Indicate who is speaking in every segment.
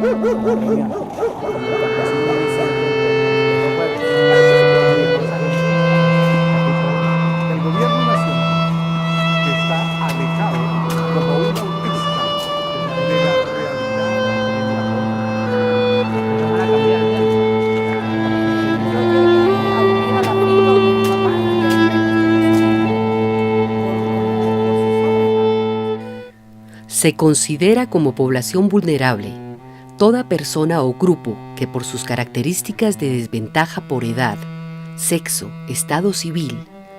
Speaker 1: Venga, como el campesino Vicente, no puede.
Speaker 2: El gobierno nacional, que está alejado como un autista de la
Speaker 1: No van a cambiar, ¿entiendes?
Speaker 3: Yo llegué a vivir a la finca donde mi papá y ahí me por sus obras.
Speaker 4: Se considera como población vulnerable toda persona o grupo que por sus características de desventaja por edad, sexo, estado civil,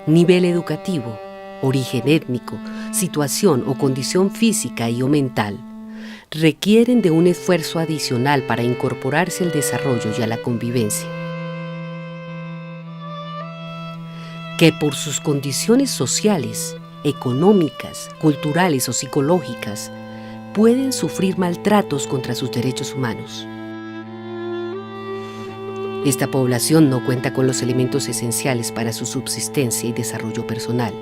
Speaker 4: nivel educativo, origen étnico, situación o condición física y o mental, requieren de un esfuerzo adicional para incorporarse al desarrollo y a la convivencia. Que por sus condiciones sociales, económicas, culturales o psicológicas, pueden sufrir maltratos contra sus derechos humanos. Esta población no cuenta con los elementos esenciales para su subsistencia y desarrollo personal,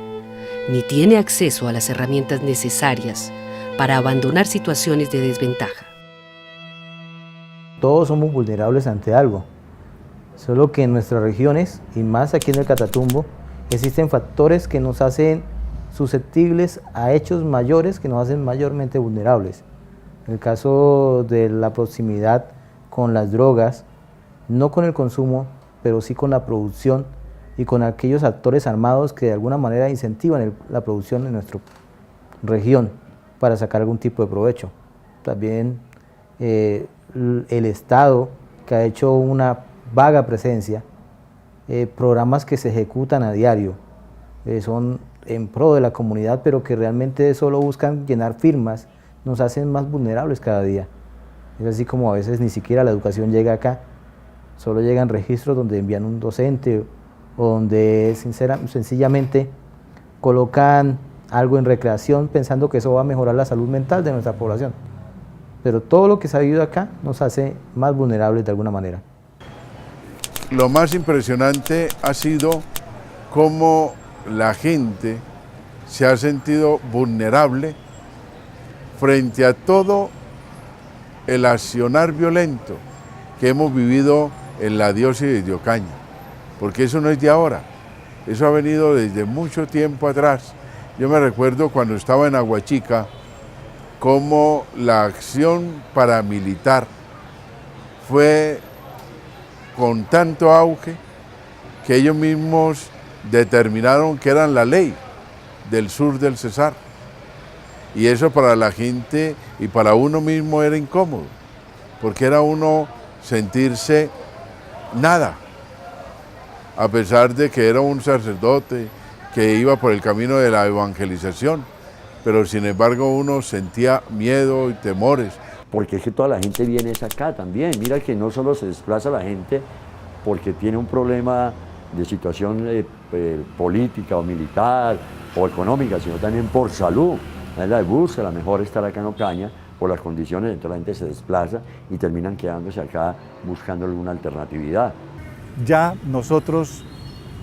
Speaker 4: ni tiene acceso a las herramientas necesarias para abandonar situaciones de desventaja.
Speaker 5: Todos somos vulnerables ante algo, solo que en nuestras regiones, y más aquí en el Catatumbo, existen factores que nos hacen susceptibles a hechos mayores que nos hacen mayormente vulnerables. En el caso de la proximidad con las drogas, no con el consumo, pero sí con la producción y con aquellos actores armados que de alguna manera incentivan la producción en nuestra región para sacar algún tipo de provecho. También el Estado, que ha hecho una vaga presencia, programas que se ejecutan a diario, son en pro de la comunidad, pero que realmente solo buscan llenar firmas, nos hacen más vulnerables cada día. Es así como a veces ni siquiera la educación llega acá, solo llegan registros donde envían un docente o donde sencillamente colocan algo en recreación pensando que eso va a mejorar la salud mental de nuestra población. Pero todo lo que se ha vivido acá nos hace más vulnerables de alguna manera.
Speaker 6: Lo más impresionante ha sido cómo la gente se ha sentido vulnerable frente a todo el accionar violento que hemos vivido en la diócesis de Ocaña, porque eso no es de ahora, eso ha venido desde mucho tiempo atrás. Yo me recuerdo cuando estaba en Aguachica, cómo la acción paramilitar fue con tanto auge que ellos mismos determinaron que eran la ley del sur del Cesar. Y eso para la gente y para uno mismo era incómodo, porque era uno sentirse nada, a pesar de que era un sacerdote que iba por el camino de la evangelización, pero sin embargo uno sentía miedo y temores.
Speaker 7: Porque es que toda la gente viene acá también. Mira que no solo se desplaza la gente porque tiene un problema de situación política o militar o económica, sino también por salud. La busca la mejor estar acá en Ocaña por las condiciones, entonces la gente se desplaza y terminan quedándose acá buscando alguna alternatividad.
Speaker 2: Ya nosotros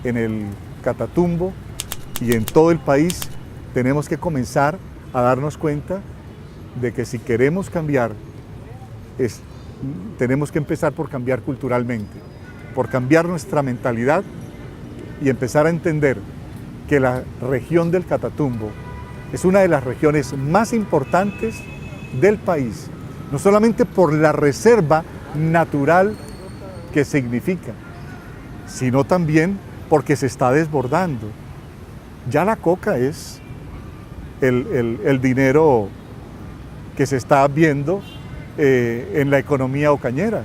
Speaker 2: en el Catatumbo y en todo el país tenemos que comenzar a darnos cuenta de que si queremos cambiar, tenemos que empezar por cambiar culturalmente, por cambiar nuestra mentalidad y empezar a entender que la región del Catatumbo es una de las regiones más importantes del país, no solamente por la reserva natural que significa, sino también porque se está desbordando. Ya la coca es el dinero que se está viendo en la economía ocañera.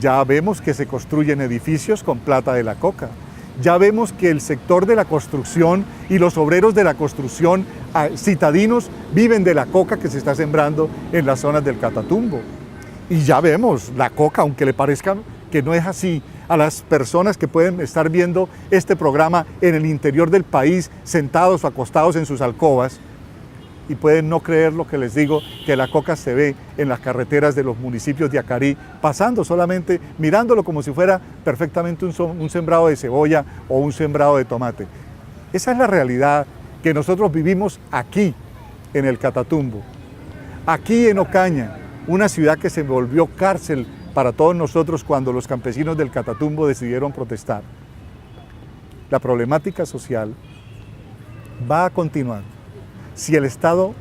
Speaker 2: Ya vemos que se construyen edificios con plata de la coca. Ya vemos que el sector de la construcción y los obreros de la construcción citadinos viven de la coca que se está sembrando en las zonas del Catatumbo. Y ya vemos la coca, aunque le parezca que no es así, a las personas que pueden estar viendo este programa en el interior del país, sentados o acostados en sus alcobas, y pueden no creer lo que les digo, que la coca se ve en las carreteras de los municipios de Acarí, pasando solamente, mirándolo como si fuera perfectamente un sembrado de cebolla o un sembrado de tomate. Esa es la realidad que nosotros vivimos aquí, en el Catatumbo, aquí en Ocaña, una ciudad que se volvió cárcel para todos nosotros cuando los campesinos del Catatumbo decidieron protestar. La problemática social va a continuar si el Estado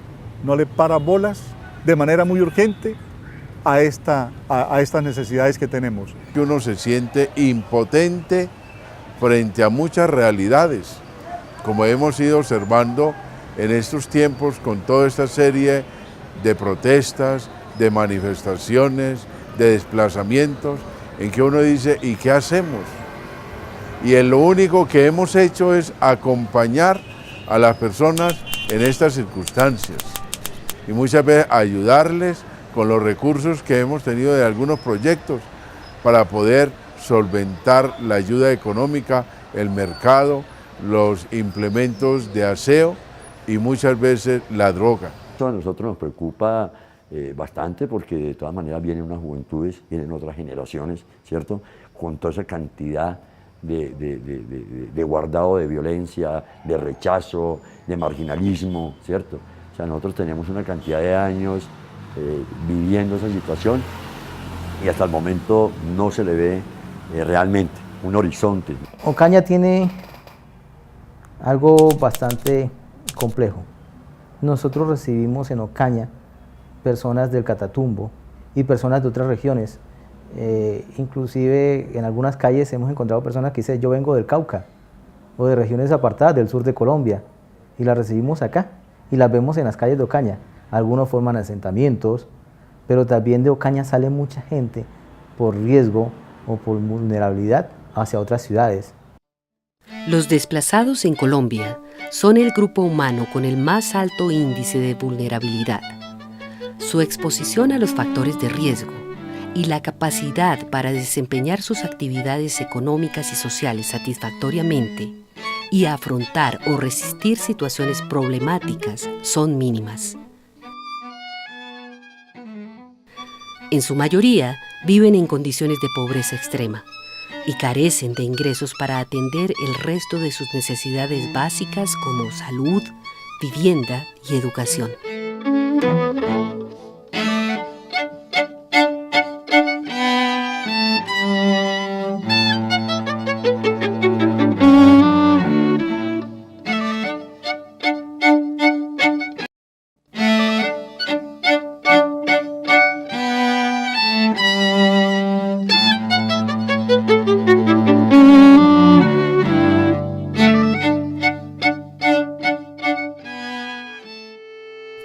Speaker 2: no le para bolas de manera muy urgente a estas necesidades que tenemos.
Speaker 6: Que uno se siente impotente frente a muchas realidades, como hemos ido observando en estos tiempos con toda esta serie de protestas, de manifestaciones, de desplazamientos, en que uno dice, ¿y qué hacemos? Y lo único que hemos hecho es acompañar a las personas en estas circunstancias y muchas veces ayudarles con los recursos que hemos tenido de algunos proyectos para poder solventar la ayuda económica, el mercado, los implementos de aseo y muchas veces la droga.
Speaker 7: Esto a nosotros nos preocupa bastante porque de todas maneras vienen unas juventudes, vienen otras generaciones, ¿cierto? Con toda esa cantidad de guardado de violencia, de rechazo, de marginalismo, ¿cierto? O sea, nosotros tenemos una cantidad de años viviendo esa situación y hasta el momento no se le ve realmente un horizonte.
Speaker 5: Ocaña tiene algo bastante complejo. Nosotros recibimos en Ocaña personas del Catatumbo y personas de otras regiones. Inclusive en algunas calles hemos encontrado personas que dicen yo vengo del Cauca o de regiones apartadas del sur de Colombia y las recibimos acá y las vemos en las calles de Ocaña. Algunos forman asentamientos, pero también de Ocaña sale mucha gente por riesgo o por vulnerabilidad hacia otras ciudades.
Speaker 4: Los desplazados en Colombia son el grupo humano con el más alto índice de vulnerabilidad. Su exposición a los factores de riesgo y la capacidad para desempeñar sus actividades económicas y sociales satisfactoriamente y afrontar o resistir situaciones problemáticas son mínimas. En su mayoría viven en condiciones de pobreza extrema y carecen de ingresos para atender el resto de sus necesidades básicas como salud, vivienda y educación.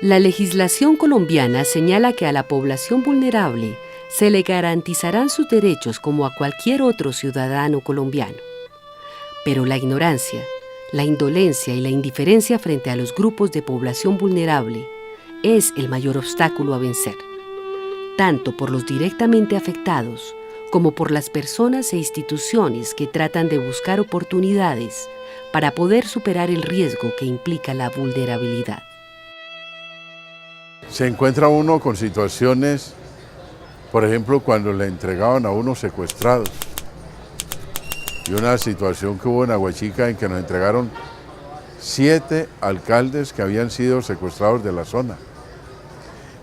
Speaker 4: La legislación colombiana señala que a la población vulnerable se le garantizarán sus derechos como a cualquier otro ciudadano colombiano. Pero la ignorancia, la indolencia y la indiferencia frente a los grupos de población vulnerable es el mayor obstáculo a vencer, tanto por los directamente afectados como por las personas e instituciones que tratan de buscar oportunidades para poder superar el riesgo que implica la vulnerabilidad.
Speaker 6: Se encuentra uno con situaciones, por ejemplo, cuando le entregaban a uno secuestrados. Y una situación que hubo en Aguachica en que nos entregaron 7 alcaldes que habían sido secuestrados de la zona,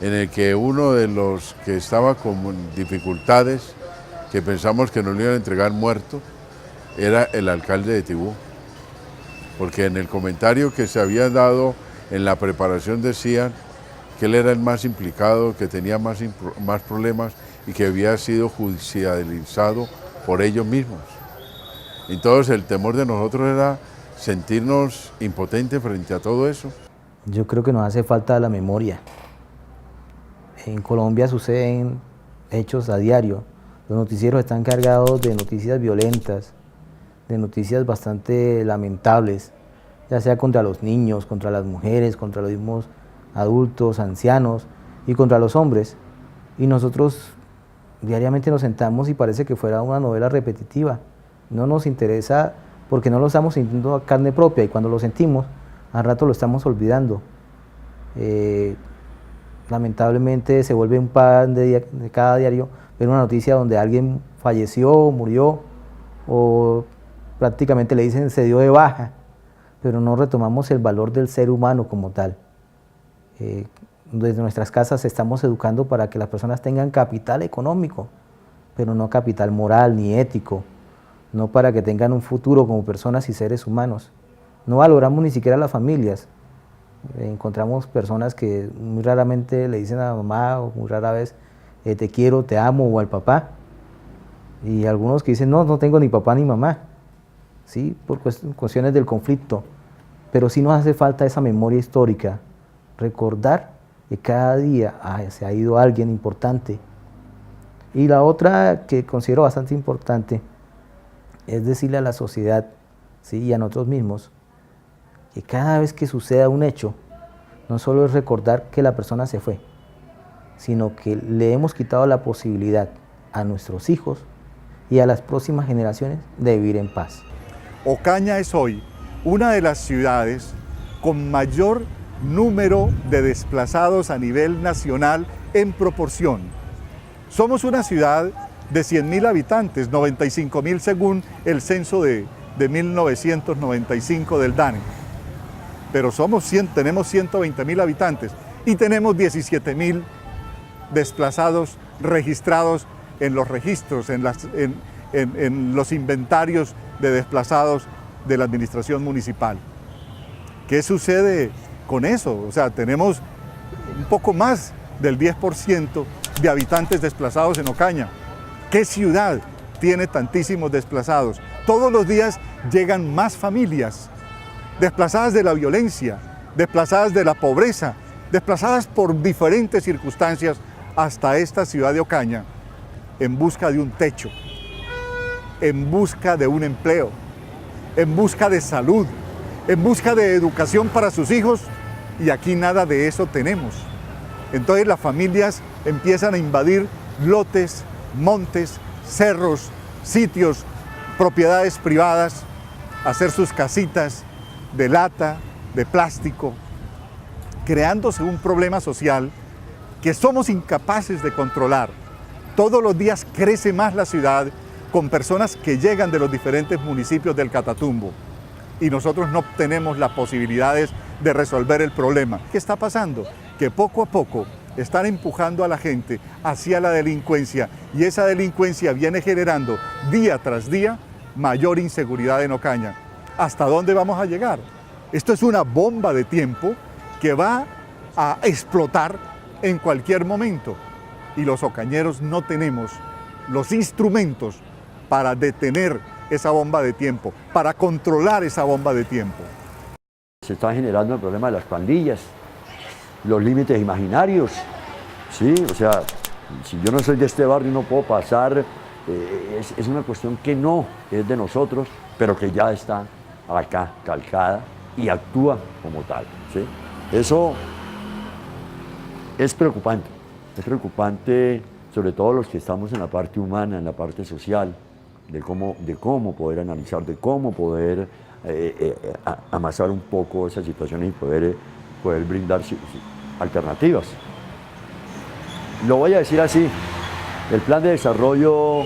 Speaker 6: en el que uno de los que estaba con dificultades, que pensamos que nos lo iban a entregar muerto, era el alcalde de Tibú. Porque en el comentario que se había dado en la preparación decían que él era el más implicado, que tenía más problemas y que había sido judicializado por ellos mismos. Entonces el temor de nosotros era sentirnos impotentes frente a todo eso.
Speaker 5: Yo creo que nos hace falta la memoria. En Colombia suceden hechos a diario. Los noticieros están cargados de noticias violentas, de noticias bastante lamentables, ya sea contra los niños, contra las mujeres, contra los mismos adultos, ancianos y contra los hombres. Y nosotros diariamente nos sentamos y parece que fuera una novela repetitiva. No nos interesa porque no lo estamos sintiendo a carne propia y cuando lo sentimos, al rato lo estamos olvidando. Lamentablemente se vuelve un pan de cada diario ver una noticia donde alguien falleció, murió o prácticamente le dicen se dio de baja, pero no retomamos el valor del ser humano como tal. desde nuestras casas estamos educando para que las personas tengan capital económico, pero no capital moral ni ético, no para que tengan un futuro como personas y seres humanos. No valoramos ni siquiera las familias. Encontramos personas que muy raramente le dicen a la mamá o muy rara vez te quiero, te amo, o al papá. Y algunos que dicen no tengo ni papá ni mamá, ¿sí? Por cuestiones del conflicto. Pero sí nos hace falta esa memoria histórica, recordar que cada día se ha ido alguien importante. Y la otra que considero bastante importante es decirle a la sociedad, ¿sí? Y a nosotros mismos, que cada vez que suceda un hecho, no solo es recordar que la persona se fue, sino que le hemos quitado la posibilidad a nuestros hijos y a las próximas generaciones de vivir en paz.
Speaker 2: Ocaña es hoy una de las ciudades con mayor número de desplazados a nivel nacional en proporción. Somos una ciudad de 100.000 habitantes, 95.000 según el censo de 1995 del DANE. Pero tenemos 120.000 habitantes y tenemos 17.000 desplazados registrados en los registros, en los inventarios de desplazados de la administración municipal. ¿Qué sucede con eso? O sea, tenemos un poco más del 10% de habitantes desplazados en Ocaña. ¿Qué ciudad tiene tantísimos desplazados? Todos los días llegan más familias desplazadas de la violencia, desplazadas de la pobreza, desplazadas por diferentes circunstancias hasta esta ciudad de Ocaña en busca de un techo, en busca de un empleo, en busca de salud, en busca de educación para sus hijos, y aquí nada de eso tenemos. Entonces las familias empiezan a invadir lotes, montes, cerros, sitios, propiedades privadas, a hacer sus casitas de lata, de plástico, creándose un problema social que somos incapaces de controlar. Todos los días crece más la ciudad con personas que llegan de los diferentes municipios del Catatumbo y nosotros no tenemos las posibilidades de resolver el problema. ¿Qué está pasando? Que poco a poco están empujando a la gente hacia la delincuencia y esa delincuencia viene generando día tras día mayor inseguridad en Ocaña. ¿Hasta dónde vamos a llegar? Esto es una bomba de tiempo que va a explotar en cualquier momento y los ocañeros no tenemos los instrumentos para detener esa bomba de tiempo, para controlar esa bomba de tiempo.
Speaker 7: Se está generando el problema de las pandillas, los límites imaginarios, ¿sí? O sea, si yo no soy de este barrio no puedo pasar, es una cuestión que no es de nosotros, pero que ya está acá calcada y actúa como tal, ¿sí? Eso es preocupante sobre todo los que estamos en la parte humana, en la parte social, de cómo poder analizar, de cómo poder amasar un poco esa situación y poder brindar alternativas. Lo voy a decir así, el plan de desarrollo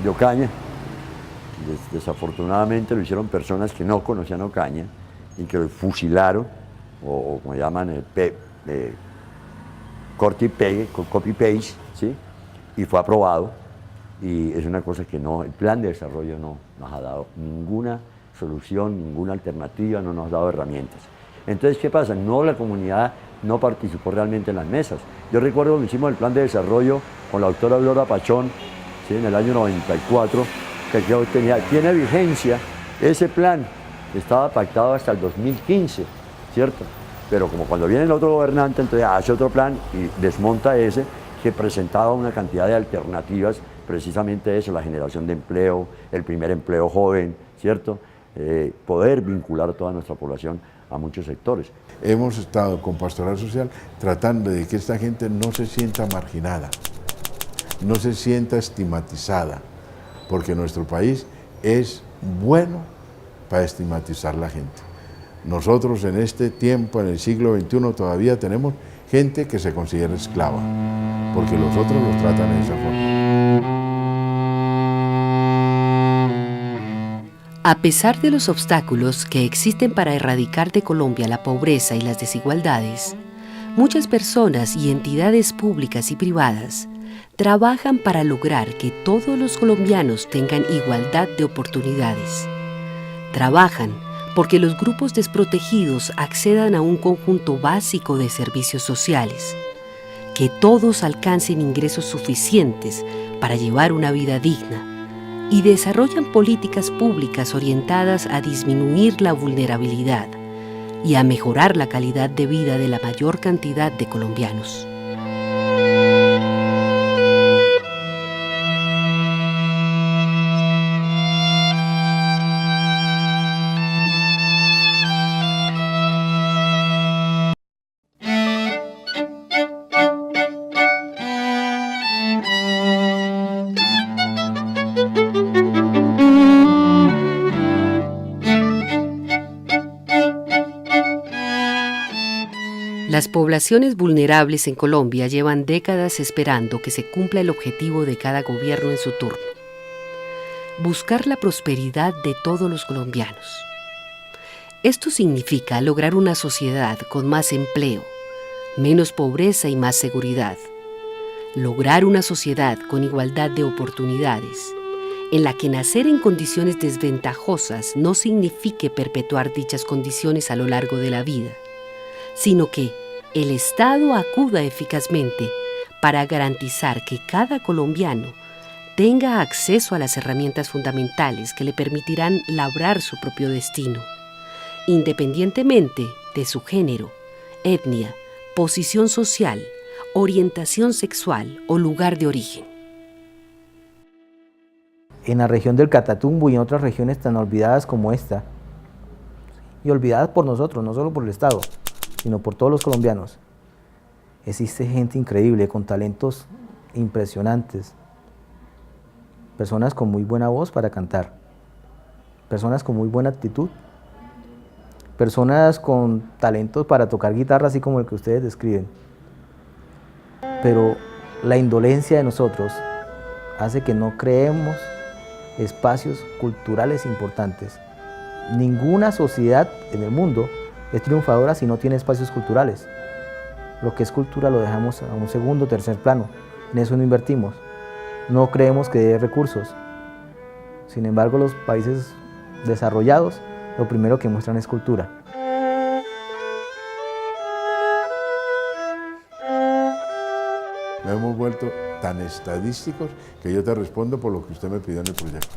Speaker 7: de Ocaña, desafortunadamente lo hicieron personas que no conocían Ocaña y que lo fusilaron, o como llaman, corte y pegue, copy-paste, ¿sí? Y fue aprobado. Y es una cosa que no, el plan de desarrollo no nos ha dado ninguna solución, ninguna alternativa, no nos ha dado herramientas. Entonces, ¿qué pasa? No, la comunidad no participó realmente en las mesas. Yo recuerdo cuando hicimos el plan de desarrollo con la doctora Aurora Pachón, ¿sí? En el año 94, que tiene vigencia. Ese plan estaba pactado hasta el 2015, ¿cierto? Pero como cuando viene el otro gobernante, entonces hace otro plan y desmonta ese, que presentaba una cantidad de alternativas, precisamente eso, la generación de empleo, el primer empleo joven, ¿cierto? Poder vincular a toda nuestra población a muchos sectores.
Speaker 6: Hemos estado con Pastoral Social tratando de que esta gente no se sienta marginada, no se sienta estigmatizada, porque nuestro país es bueno para estigmatizar a la gente. Nosotros en este tiempo, en el siglo XXI, todavía tenemos gente que se considera esclava, porque los otros los tratan de esa forma.
Speaker 4: A pesar de los obstáculos que existen para erradicar de Colombia la pobreza y las desigualdades, muchas personas y entidades públicas y privadas trabajan para lograr que todos los colombianos tengan igualdad de oportunidades. Trabajan porque los grupos desprotegidos accedan a un conjunto básico de servicios sociales, que todos alcancen ingresos suficientes para llevar una vida digna, y desarrollan políticas públicas orientadas a disminuir la vulnerabilidad y a mejorar la calidad de vida de la mayor cantidad de colombianos. Las poblaciones vulnerables en Colombia llevan décadas esperando que se cumpla el objetivo de cada gobierno en su turno: buscar la prosperidad de todos los colombianos. Esto significa lograr una sociedad con más empleo, menos pobreza y más seguridad. Lograr una sociedad con igualdad de oportunidades, en la que nacer en condiciones desventajosas no signifique perpetuar dichas condiciones a lo largo de la vida, sino que el Estado acuda eficazmente para garantizar que cada colombiano tenga acceso a las herramientas fundamentales que le permitirán labrar su propio destino, independientemente de su género, etnia, posición social, orientación sexual o lugar de origen.
Speaker 5: En la región del Catatumbo y en otras regiones tan olvidadas como esta, y olvidadas por nosotros, no solo por el Estado, sino por todos los colombianos, existe gente increíble, con talentos impresionantes, personas con muy buena voz para cantar, personas con muy buena actitud, personas con talentos para tocar guitarra, así como el que ustedes describen. Pero la indolencia de nosotros hace que no creemos espacios culturales importantes. Ninguna sociedad en el mundo es triunfadora si no tiene espacios culturales. Lo que es cultura lo dejamos a un segundo o tercer plano. En eso no invertimos. No creemos que dé recursos. Sin embargo, los países desarrollados, lo primero que muestran es cultura.
Speaker 6: Nos hemos vuelto tan estadísticos que yo te respondo por lo que usted me pidió en el proyecto.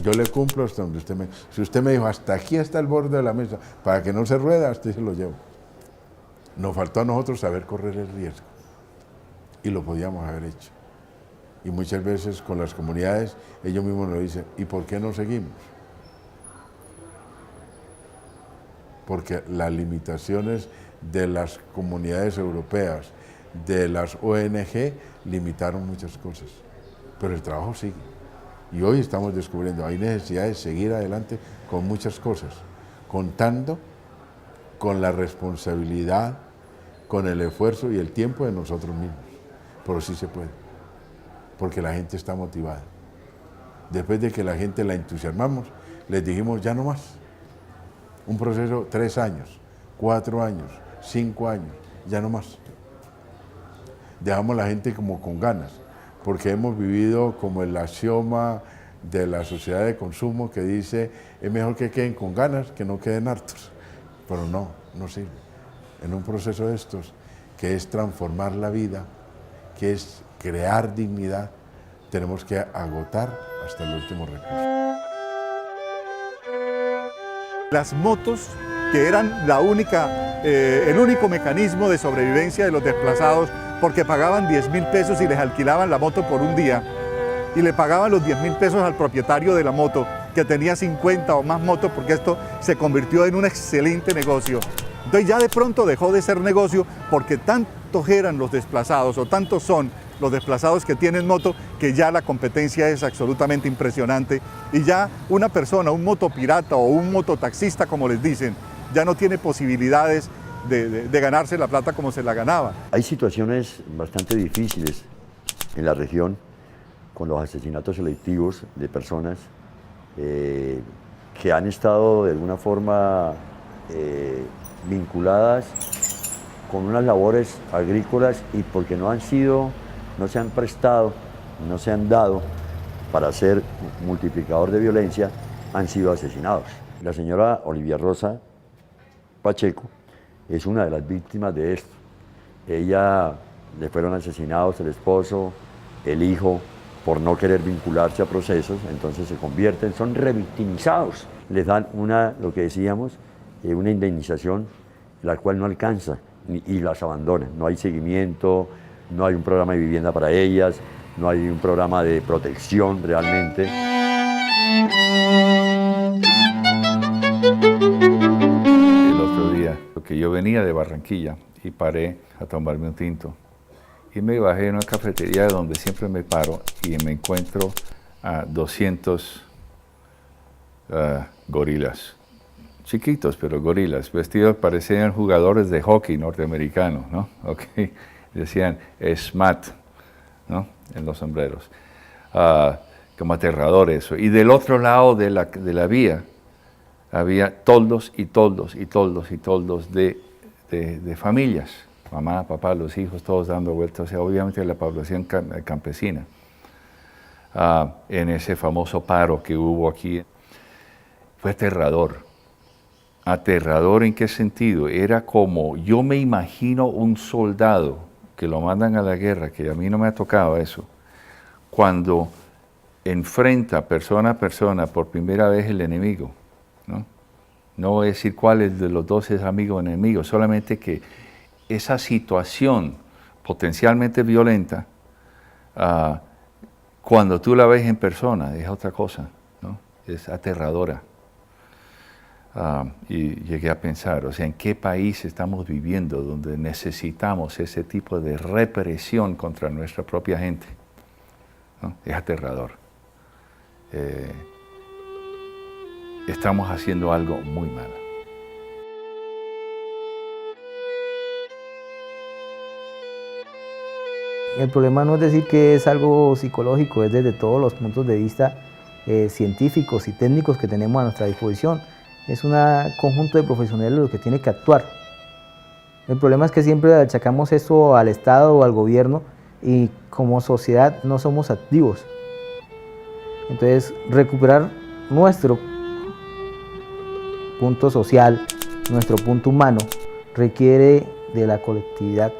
Speaker 6: Yo le cumplo hasta donde usted me... Si usted me dijo, hasta aquí está el borde de la mesa, para que no se rueda, usted se lo llevo. Nos faltó a nosotros saber correr el riesgo. Y lo podíamos haber hecho. Y muchas veces con las comunidades, ellos mismos nos dicen, ¿y por qué no seguimos? Porque las limitaciones de las comunidades europeas, de las ONG, limitaron muchas cosas. Pero el trabajo sigue. Y hoy estamos descubriendo, hay necesidad de seguir adelante con muchas cosas, contando con la responsabilidad, con el esfuerzo y el tiempo de nosotros mismos. Pero sí se puede, porque la gente está motivada. Después de que la gente la entusiasmamos, les dijimos ya no más. Un proceso 3 años, 4 años, 5 años, ya no más. Dejamos a la gente como con ganas, porque hemos vivido como el axioma de la sociedad de consumo que dice es mejor que queden con ganas que no queden hartos. Pero no, no sirve. En un proceso de estos, que es transformar la vida, que es crear dignidad, tenemos que agotar hasta el último recurso.
Speaker 2: Las motos, que eran el único mecanismo de sobrevivencia de los desplazados, porque pagaban 10.000 pesos y les alquilaban la moto por un día, y le pagaban los 10.000 pesos al propietario de la moto, que tenía 50 o más motos, porque esto se convirtió en un excelente negocio. Entonces ya de pronto dejó de ser negocio, porque tantos eran los desplazados, o tantos son los desplazados que tienen moto, que ya la competencia es absolutamente impresionante, y ya una persona, un motopirata o un mototaxista, como les dicen, ya no tiene posibilidades de ganarse la plata como se la ganaba.
Speaker 7: Hay situaciones bastante difíciles en la región con los asesinatos selectivos de personas que han estado de alguna forma vinculadas con unas labores agrícolas y porque no se han prestado, no se han dado para ser multiplicador de violencia, han sido asesinados. La señora Olivia Rosa Pacheco es una de las víctimas de esto. Ella le fueron asesinados el esposo, el hijo, por no querer vincularse a procesos, entonces se convierten, son revictimizados. Les dan lo que decíamos, una indemnización, la cual no alcanza y las abandonan. No hay seguimiento, no hay un programa de vivienda para ellas, no hay un programa de protección realmente.
Speaker 8: El otro día, que yo venía de Barranquilla y paré a tomarme un tinto. Y me bajé en una cafetería donde siempre me paro y me encuentro a 200 gorilas. Chiquitos, pero gorilas, vestidos parecían jugadores de hockey norteamericanos, ¿no? Okay. Decían SMAT, ¿no? En los sombreros. Como aterrador eso. Y del otro lado de la vía había toldos y toldos y toldos y toldos de familias. Mamá, papá, los hijos, todos dando vueltas. O sea, obviamente la población campesina. En ese famoso paro que hubo aquí. Fue aterrador. ¿Aterrador en qué sentido? Era como, yo me imagino un soldado que lo mandan a la guerra, que a mí no me ha tocado eso, cuando enfrenta persona a persona por primera vez el enemigo, ¿no? No voy a decir cuál de los dos es amigo o enemigo, solamente que esa situación potencialmente violenta, cuando tú la ves en persona, es otra cosa, ¿no? Es aterradora. Y llegué a pensar, o sea, ¿en qué país estamos viviendo donde necesitamos ese tipo de represión contra nuestra propia gente? ¿No? Es aterrador. Estamos haciendo algo muy malo.
Speaker 5: El problema no es decir que es algo psicológico, es desde todos los puntos de vista científicos y técnicos que tenemos a nuestra disposición. Es un conjunto de profesionales los que tiene que actuar. El problema es que siempre achacamos esto al Estado o al gobierno y como sociedad no somos activos. Entonces, recuperar nuestro punto social, nuestro punto humano, requiere de la colectividad,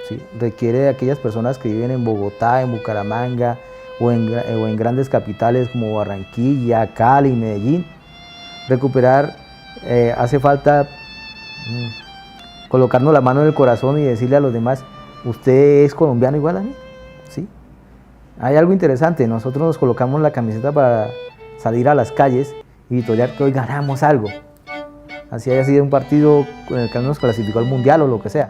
Speaker 5: ¿sí? Requiere de aquellas personas que viven en Bogotá, en Bucaramanga o en grandes capitales como Barranquilla, Cali, Medellín. Recuperar, hace falta colocarnos la mano en el corazón y decirle a los demás, usted es colombiano igual a mí, ¿sí? Hay algo interesante, nosotros nos colocamos la camiseta para salir a las calles y vitorear que hoy ganamos algo, así haya sido un partido con el que nos clasificó al mundial o lo que sea.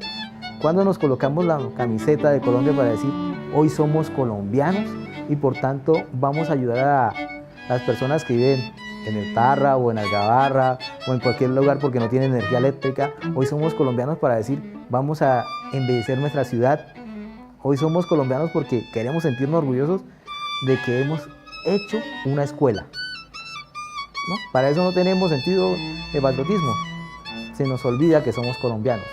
Speaker 5: Cuando nos colocamos la camiseta de Colombia para decir, hoy somos colombianos y por tanto vamos a ayudar a las personas que viven en el Tarra o en Algabarra o en cualquier lugar porque no tienen energía eléctrica. Hoy somos colombianos para decir, vamos a embellecer nuestra ciudad. Hoy somos colombianos porque queremos sentirnos orgullosos de que hemos hecho una escuela, ¿no? Para eso no tenemos sentido de patriotismo. Se nos olvida que somos colombianos.